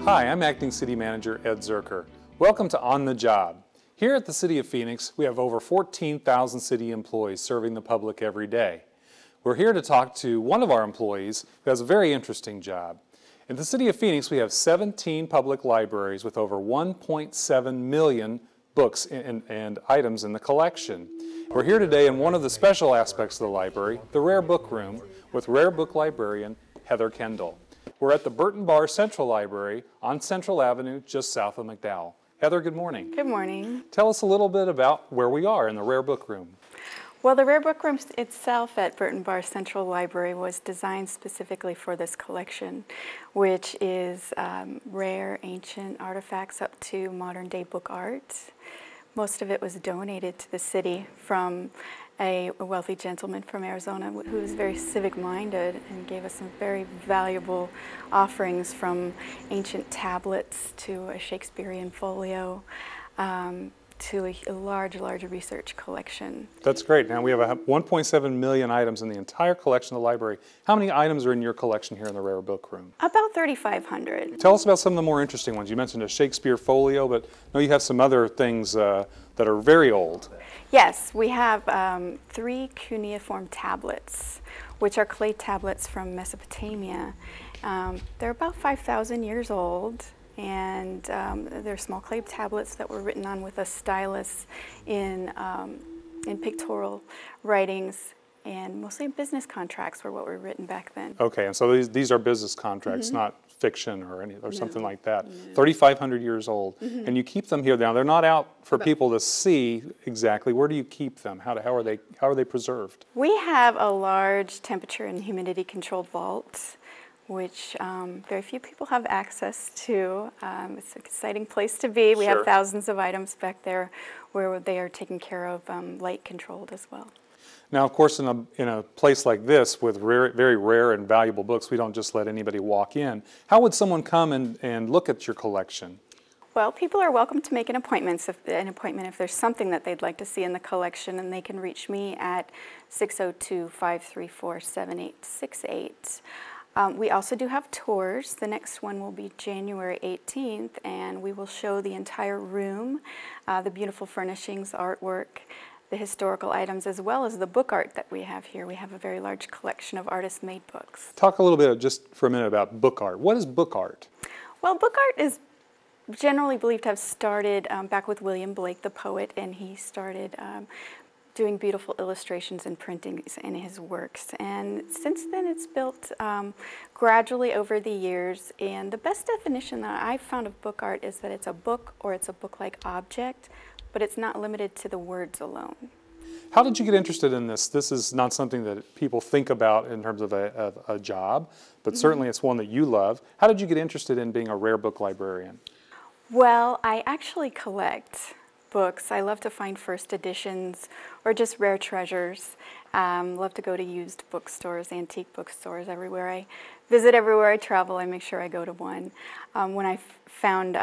Hi, I'm Acting City Manager Ed Zerker. Welcome to On the Job. Here at the City of Phoenix, we have over 14,000 city employees serving the public every day. We're here to talk to one of our employees who has a very interesting job. In the City of Phoenix, we have 17 public libraries with over 1.7 million books and items in the collection. We're here today in one of the special aspects of the library, the Rare Book Room, with Rare Book Librarian Heather Kendall. We're at the Burton Barr Central Library on Central Avenue, just south of McDowell. Heather, good morning. Good morning. Tell us a little bit about where we are in the Rare Book Room. Well, the Rare Book Room itself at Burton Barr Central Library was designed specifically for this collection, which is rare, ancient artifacts up to modern-day book art. Most of it was donated to the city from a wealthy gentleman from Arizona who was very civic-minded and gave us some very valuable offerings, from ancient tablets to a Shakespearean folio to a large research collection. That's great. Now we have 1.7 million items in the entire collection of the library. How many items are in your collection here in the Rare Book Room? About 3,500. Tell us about some of the more interesting ones. You mentioned a Shakespeare folio, but no, you have some other things that are very old. Yes, we have 3 cuneiform tablets, which are clay tablets from Mesopotamia. They're about 5,000 years old, and they're small clay tablets that were written on with a stylus in pictorial writings, and mostly business contracts were what were written back then. Okay, and so these are business contracts, not fiction or something like that. 3,500 years old, and you keep them here. Now they're not out for people to see exactly. Where do you keep them? How are they preserved? We have a large temperature and humidity controlled vault, which very few people have access to. It's an exciting place to be. We have thousands of items back there where they are taken care of, light controlled as well. Now, of course, in a place like this with very rare and valuable books, we don't just let anybody walk in. How would someone come and look at your collection? Well, people are welcome to make an appointment if there's something that they'd like to see in the collection, and they can reach me at 602-534-7868. We also do have tours. The next one will be January 18th, and we will show the entire room, the beautiful furnishings, artwork, the historical items, as well as the book art that we have here. We have a very large collection of artist-made books. Talk a little bit, just for a minute, about book art. What is book art? Well, book art is generally believed to have started back with William Blake, the poet, and he started doing beautiful illustrations and printings in his works. And since then it's built gradually over the years, and the best definition that I've found of book art is that it's a book or it's a book-like object, but it's not limited to the words alone. How did you get interested in this? This is not something that people think about in terms of a job, but certainly it's one that you love. How did you get interested in being a rare book librarian? Well, I actually collect books. I love to find first editions or just rare treasures. Love to go to used bookstores, antique bookstores everywhere I visit. Everywhere I travel, I make sure I go to one. When I found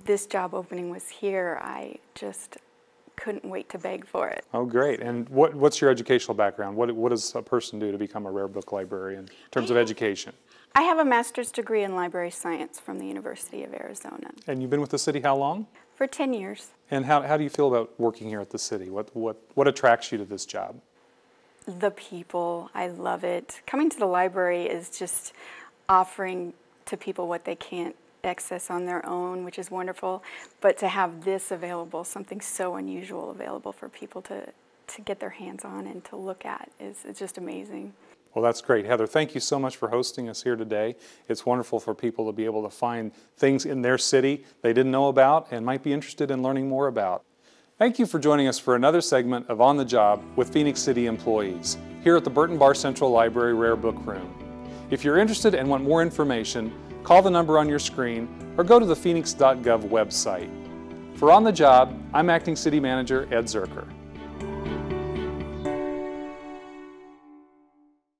this job opening was here, I just couldn't wait to beg for it. Oh, great. And what's your educational background? What does a person do to become a rare book librarian in terms of education? I have a master's degree in library science from the University of Arizona. And you've been with the city how long? For 10 years. And how do you feel about working here at the city? What attracts you to this job? The people. I love it. Coming to the library is just offering to people what they can't access on their own, which is wonderful. But to have this available, something so unusual available for people to get their hands on and to look at, is just amazing. Well, that's great. Heather, thank you so much for hosting us here today. It's wonderful for people to be able to find things in their city they didn't know about and might be interested in learning more about. Thank you for joining us for another segment of On the Job with Phoenix City employees here at the Burton Barr Central Library Rare Book Room. If you're interested and want more information, call the number on your screen or go to the phoenix.gov website. For On the Job, I'm Acting City Manager Ed Zerker.